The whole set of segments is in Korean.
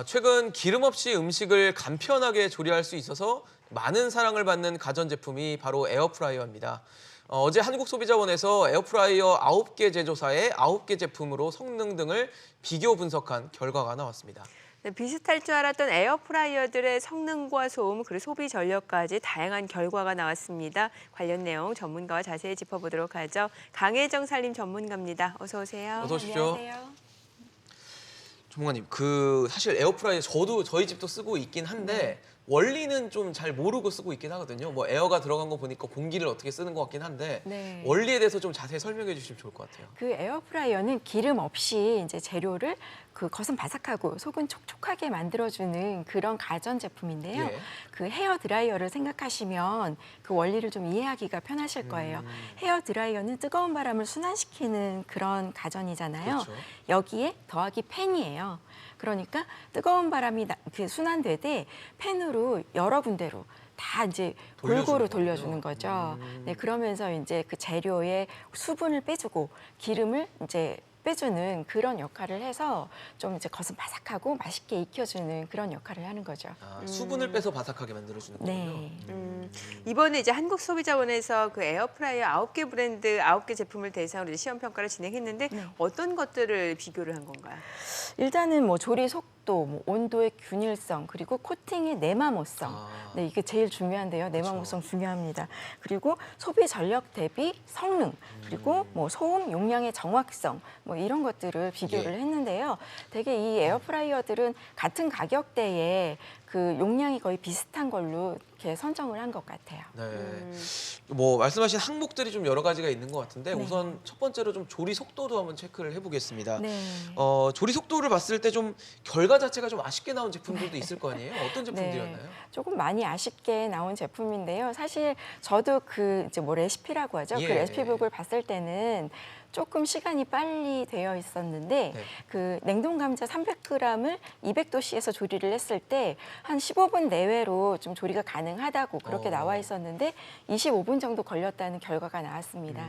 최근 기름 없이 음식을 간편하게 조리할 수 있어서 많은 사랑을 받는 가전제품이 바로 에어프라이어입니다. 어제 한국소비자원에서 에어프라이어 9개 제조사의 9개 제품으로 성능 등을 비교 분석한 결과가 나왔습니다. 네, 비슷할 줄 알았던 에어프라이어들의 성능과 소음, 그리고 소비 전력까지 다양한 결과가 나왔습니다. 관련 내용 전문가와 자세히 짚어보도록 하죠. 강혜정 산림 전문가입니다. 어서 오세요. 어서 오십시오. 안녕하세요. 전문가님, 사실 에어프라이어 저희 집도 쓰고 있긴 한데 원리는 좀 잘 모르고 쓰고 있긴 하거든요. 뭐 에어가 들어간 거 보니까 공기를 어떻게 쓰는 것 같긴 한데 네. 원리에 대해서 좀 자세히 설명해 주시면 좋을 것 같아요. 그 에어프라이어는 기름 없이 이제 재료를 겉은 바삭하고 속은 촉촉하게 만들어주는 그런 가전 제품인데요. 예. 그 헤어 드라이어를 생각하시면 그 원리를 좀 이해하기가 편하실 거예요. 헤어 드라이어는 뜨거운 바람을 순환시키는 그런 가전이잖아요. 그렇죠. 여기에 더하기 팬이에요. 그러니까 뜨거운 바람이 순환되되 팬으로 여러 군데로 다 이제 골고루 돌려주는 거죠. 네, 그러면서 이제 그 재료의 수분을 빼주고 기름을 이제 빼주는 그런 역할을 해서 좀 이제 겉은 바삭하고 맛있게 익혀주는 그런 역할을 하는 거죠. 수분을 빼서 바삭하게 만들어주는 거군요. 네. 이번에 이제 한국소비자원에서 그 에어프라이어 9개 브랜드 9개 제품을 대상으로 시험 평가를 진행했는데 네. 어떤 것들을 비교를 한 건가요? 일단은 뭐 조리 속도, 뭐 온도의 균일성, 그리고 코팅의 내마모성. 네, 이게 제일 중요한데요. 내마모성 중요합니다. 그리고 소비 전력 대비 성능, 그리고 뭐 소음 용량의 정확성, 뭐 이런 것들을 비교를 했는데요. 되게 이 에어프라이어들은 같은 가격대에 그 용량이 거의 비슷한 걸로 이렇게 선정을 한 것 같아요. 네. 뭐 말씀하신 항목들이 좀 여러 가지가 있는 것 같은데 네. 우선 첫 번째로 좀 조리 속도도 한번 체크를 해보겠습니다. 네. 조리 속도를 봤을 때 좀 결과 자체가 좀 아쉽게 나온 제품들도 있을 거 아니에요? 어떤 제품들이었나요? 조금 많이 아쉽게 나온 제품인데요. 사실 저도 그 이제 뭐 레시피라고 하죠. 예. 그 레시피북을 봤을 때는 조금 시간이 빨리 되어 있었는데 네. 그 냉동 감자 300g을 200도씨에서 조리를 했을 때 한 15분 내외로 좀 조리가 가능하다고 그렇게 나와 있었는데 25분 정도 걸렸다는 결과가 나왔습니다.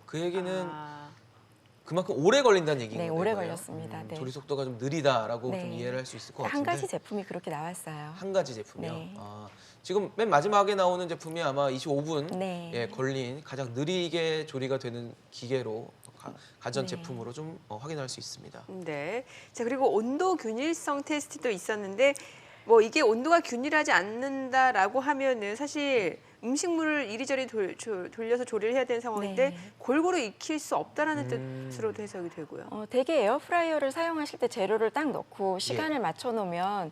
그 얘기는 그만큼 오래 걸린다는 얘기인 네, 거예요. 오래 걸렸습니다. 네. 조리 속도가 좀 느리다라고 네. 좀 이해를 할 수 있을 것 같은데. 한 가지 제품이 그렇게 나왔어요. 한 가지 제품이요. 네. 지금 맨 마지막에 나오는 제품이 아마 25분 네. 걸린 가장 느리게 조리가 되는 기계로 가전 네. 제품으로 좀 확인할 수 있습니다. 네. 자, 그리고 온도 균일성 테스트도 있었는데 뭐 이게 온도가 균일하지 않는다라고 하면은 사실 음식물을 이리저리 돌려서 조리를 해야 되는 상황인데 네. 골고루 익힐 수 없다라는 뜻으로도 해석이 되고요. 되게 에어프라이어를 사용하실 때 재료를 딱 넣고 시간을 맞춰 놓으면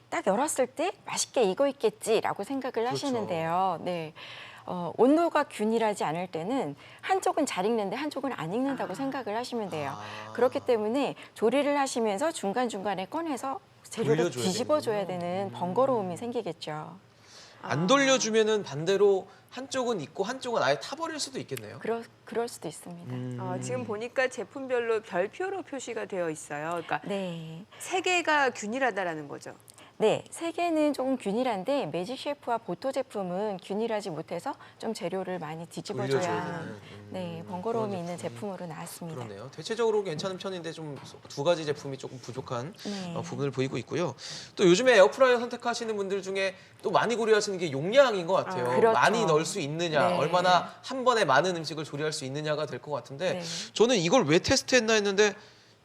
딱 열었을 때 맛있게 익어 있겠지라고 생각을 하시는데요. 네. 온도가 균일하지 않을 때는 한쪽은 잘 익는데 한쪽은 안 익는다고 생각을 하시면 돼요. 그렇기 때문에 조리를 하시면서 중간중간에 꺼내서 재료를 돌려줘야 뒤집어줘야 되는 번거로움이 생기겠죠. 안 돌려주면은 반대로 한쪽은 익고 한쪽은 아예 타버릴 수도 있겠네요. 그럴 수도 있습니다. 지금 보니까 제품별로 별표로 표시가 되어 있어요. 그러니까 네. 세 개가 균일하다라는 거죠. 네, 세 개는 조금 균일한데 매직 셰프와 보토 제품은 균일하지 못해서 좀 재료를 많이 돌려줘야 뒤집어줘야 되는, 네, 번거로움이 그런 있는 제품. 제품으로 나왔습니다. 그러네요. 대체적으로 괜찮은 편인데 좀 두 가지 제품이 조금 부족한 네. 부분을 보이고 있고요. 또 요즘에 에어프라이어 선택하시는 분들 중에 또 많이 고려하시는 게 용량인 것 같아요. 그렇죠. 많이 넣을 수 있느냐, 네. 얼마나 한 번에 많은 음식을 조리할 수 있느냐가 될 것 같은데 네. 저는 이걸 왜 테스트했나 했는데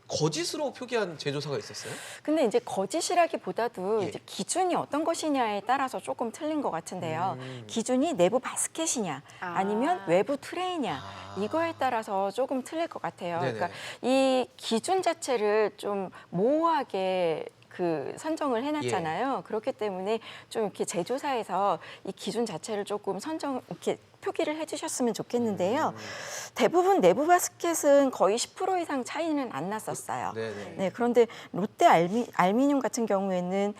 거짓으로 표기한 제조사가 있었어요? 근데 이제 거짓이라기보다도 예. 이제 기준이 어떤 것이냐에 따라서 조금 틀린 것 같은데요. 기준이 내부 바스켓이냐 아니면 외부 트레이냐 이거에 따라서 조금 틀릴 것 같아요. 네네. 그러니까 이 기준 자체를 좀 모호하게 선정을 해놨잖아요. 그렇기 때문에 좀 이렇게 제조사에서 이 기준 자체를 조금 이렇게 표기를 해주셨으면 좋겠는데요. 대부분 내부 바스켓은 거의 10% 이상 차이는 안 났었어요. 네네. 네, 그런데 롯데 알미늄 같은 경우에는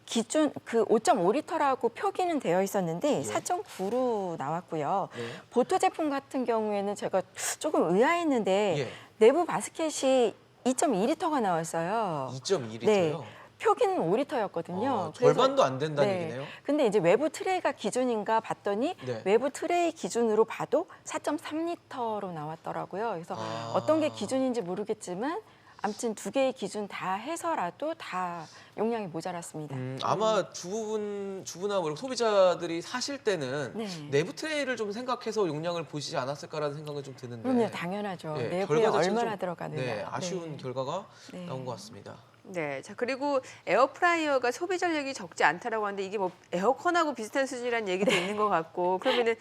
기준 5.5리터라고 표기는 되어 있었는데 4.9로 나왔고요. 네. 보토 제품 같은 경우에는 제가 조금 의아했는데 예. 내부 바스켓이 2.2리터가 나왔어요. 2.2리터요? 네. 표기는 5리터였거든요. 절반도 안 된다는 얘기네요. 근데 이제 외부 트레이가 기준인가 봤더니 네. 외부 트레이 기준으로 봐도 4.3리터로 나왔더라고요. 그래서 어떤 게 기준인지 모르겠지만 아무튼 두 개의 기준 다 해서라도 다 용량이 모자랐습니다. 아마 주부나 뭐 소비자들이 사실 때는 네. 내부 트레이를 좀 생각해서 용량을 보시지 않았을까라는 생각은 좀 드는데. 그럼요, 당연하죠. 예, 내부에 결과 자체는 얼마나 좀, 들어가느냐. 네, 아쉬운 결과가 네. 나온 것 같습니다. 네, 자 그리고 에어프라이어가 소비 전력이 적지 않다라고 하는데 이게 뭐 에어컨하고 비슷한 수준이라는 얘기도 있는 것 같고 그러면은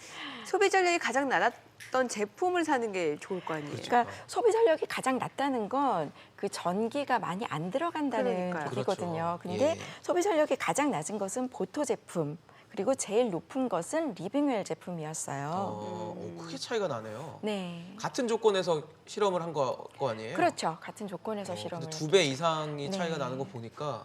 소비 전력이 가장 낮았던 제품을 사는 게 좋을 거 아니에요? 그러니까 소비 전력이 가장 낮다는 건 그 전기가 많이 안 들어간다는 그러니까요. 얘기거든요. 그렇죠. 근데 예. 소비 전력이 가장 낮은 것은 보토 제품, 그리고 제일 높은 것은 리빙웰 제품이었어요. 크게 차이가 나네요. 네. 같은 조건에서 실험을 한 거 아니에요? 그렇죠. 같은 조건에서 실험을. 2배 이상이 네. 차이가 나는 거 보니까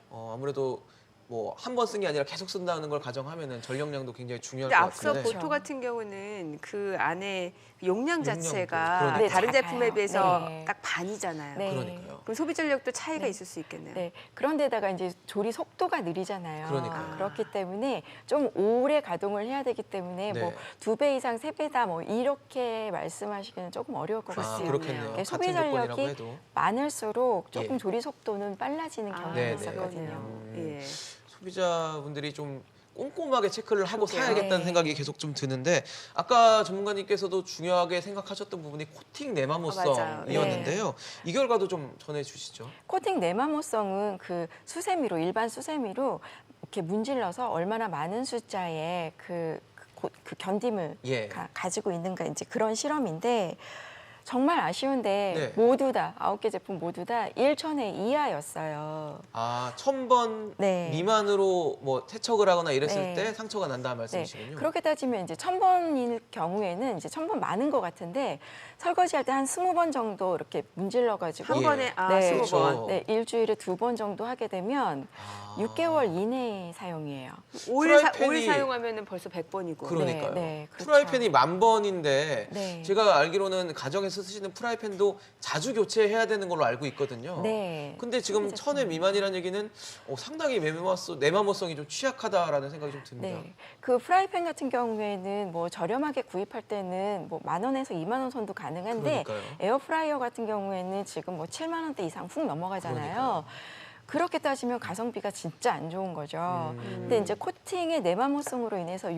아무래도 뭐 한 번 쓴 게 아니라 계속 쓴다는 걸 가정하면은 전력량도 굉장히 중요할 근데 것 앞서 같은데. 보토 같은 경우는 그 안에 용량 자체가 그러니까요. 다른 네, 제품에 작아요. 비해서 네. 딱 반이잖아요. 네. 그러니까요. 그럼 소비 전력도 차이가 네. 있을 수 있겠네요. 네. 그런데다가 이제 조리 속도가 느리잖아요. 그러니까요. 그렇기 때문에 좀 오래 가동을 해야 되기 때문에 네. 뭐 2배 이상, 3배다 뭐 이렇게 말씀하시기는 조금 어려울 것 글쎄요. 같아요. 그렇겠네요. 네, 같은 소비 조건이라고 전력이 해도. 많을수록 조금 예. 조리 속도는 빨라지는 경향이 네, 네. 있었거든요. 예. 소비자분들이 좀 꼼꼼하게 체크를 하고 그러게요. 사야겠다는 네. 생각이 계속 좀 드는데 아까 전문가님께서도 중요하게 생각하셨던 부분이 코팅 맞아요. 내마모성이었는데요. 이 결과도 좀 전해주시죠. 코팅 내마모성은 그 수세미로, 일반 수세미로 이렇게 문질러서 얼마나 많은 숫자의 그 견딤을 예. 가지고 있는가 이제 그런 실험인데 정말 아쉬운데 네. 모두 다 9개 제품 모두 다 1,000회 이하였어요. 1000번 네. 미만으로 뭐 세척을 하거나 이랬을 네. 때 상처가 난다는 네. 말씀이시군요. 그렇게 따지면 이제 1,000번일 경우에는 이제 1,000번 많은 것 같은데 설거지할 때 한 20번 정도 이렇게 문질러 가지고 한 예. 번에 네. 20번. 그렇죠. 네, 일주일에 2번 정도 하게 되면 아. 6개월 이내의 사용이에요. 오일 프라이팬이- 사용하면은 벌써 100번이고. 그러니까요. 네, 그렇죠. 프라이팬이 10,000번인데 네. 제가 알기로는 가정에서 쓰시는 프라이팬도 자주 교체해야 되는 걸로 알고 있거든요. 네. 근데 지금 소비 1000회 미만이라는 얘기는 상당히 내마모성이 좀 취약하다라는 생각이 좀 듭니다. 네. 그 프라이팬 같은 경우에는 뭐 저렴하게 구입할 때는 뭐 10,000원에서 20,000원 선도 가능한데 그러니까요. 에어프라이어 같은 경우에는 지금 뭐 7만 원대 이상 훅 넘어가잖아요. 그러니까요. 그렇게 따지면 가성비가 진짜 안 좋은 거죠. 음. 근데 이제 코팅의 내마모성으로 인해서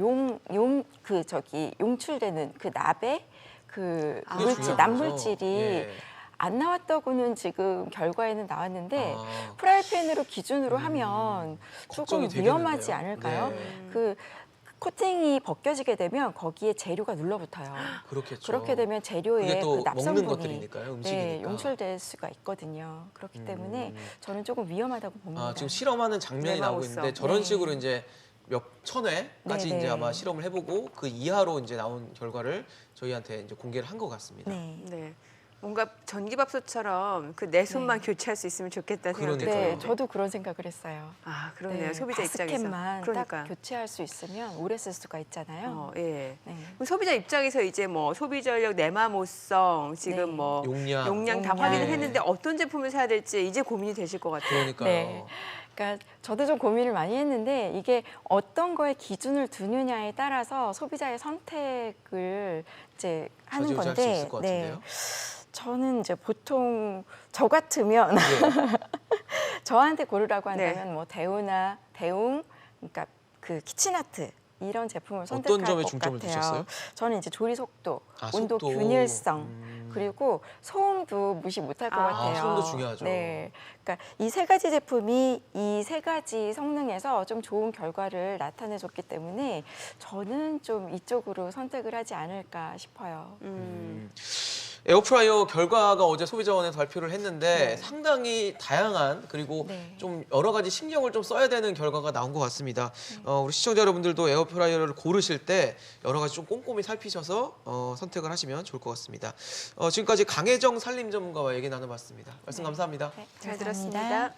용출되는 그 납에 그 그게 물질, 중요한 난물질이 거죠. 예. 안 나왔다고는 지금 결과에는 나왔는데 아. 프라이팬으로 기준으로 하면 조금 걱정이 위험하지 되겠는데요. 않을까요? 네. 그 코팅이 벗겨지게 되면 거기에 재료가 눌러붙어요. 그렇겠죠. 그렇게 되면 재료에 그게 또 그 납성분이 먹는 것들이니까요, 음식이니까. 네, 용출될 수가 있거든요. 그렇기 때문에 저는 조금 위험하다고 봅니다. 지금 실험하는 장면이 나오고 내마모성. 있는데 저런 네. 식으로 이제 몇 천회까지 네, 이제 네. 아마 실험을 해보고 그 이하로 이제 나온 결과를 저희한테 이제 공개를 한 것 같습니다. 네. 네. 뭔가 전기밥솥처럼 그 내 손만 교체할 수 있으면 좋겠다는 생각도 그러니까요. 네, 들어요. 저도 그런 생각을 했어요. 아, 그러네요. 네, 소비자 입장에서. 바스켓만 그러니까. 딱 교체할 수 있으면 오래 쓸 수가 있잖아요. 예. 네. 그럼 소비자 입장에서 이제 뭐 소비 전력 내마모성 지금 네. 뭐 용량. 다 용량. 확인을 네. 했는데 어떤 제품을 사야 될지 이제 고민이 되실 것 같아요. 그러니까요. 네. 그러니까 저도 좀 고민을 많이 했는데 이게 어떤 거에 기준을 두느냐에 따라서 소비자의 선택을 이제 하는 좌지우지할 건데 수 있을 것 같은데요. 저는 이제 보통 저 같으면 예. 저한테 고르라고 한다면 네. 뭐 대웅 그러니까 그 키친아트 이런 제품을 선택할 어떤 점에 것 중점을 같아요. 두셨어요? 저는 이제 조리 속도, 아, 온도 속도. 균일성 그리고 소음도 무시 못할 것 아, 같아요. 소음도 중요하죠. 네, 그러니까 이 세 가지 제품이 이 세 가지 성능에서 좀 좋은 결과를 나타내줬기 때문에 저는 좀 이쪽으로 선택을 하지 않을까 싶어요. 에어프라이어 결과가 어제 소비자원에서 발표를 했는데 네. 상당히 다양한 그리고 네. 좀 여러 가지 신경을 좀 써야 되는 결과가 나온 것 같습니다. 우리 시청자 여러분들도 에어프라이어를 고르실 때 여러 가지 좀 꼼꼼히 살피셔서 선택을 하시면 좋을 것 같습니다. 지금까지 강혜정 산림 전문가와 얘기 나눠봤습니다. 말씀 감사합니다. 네, 잘 감사합니다. 들었습니다.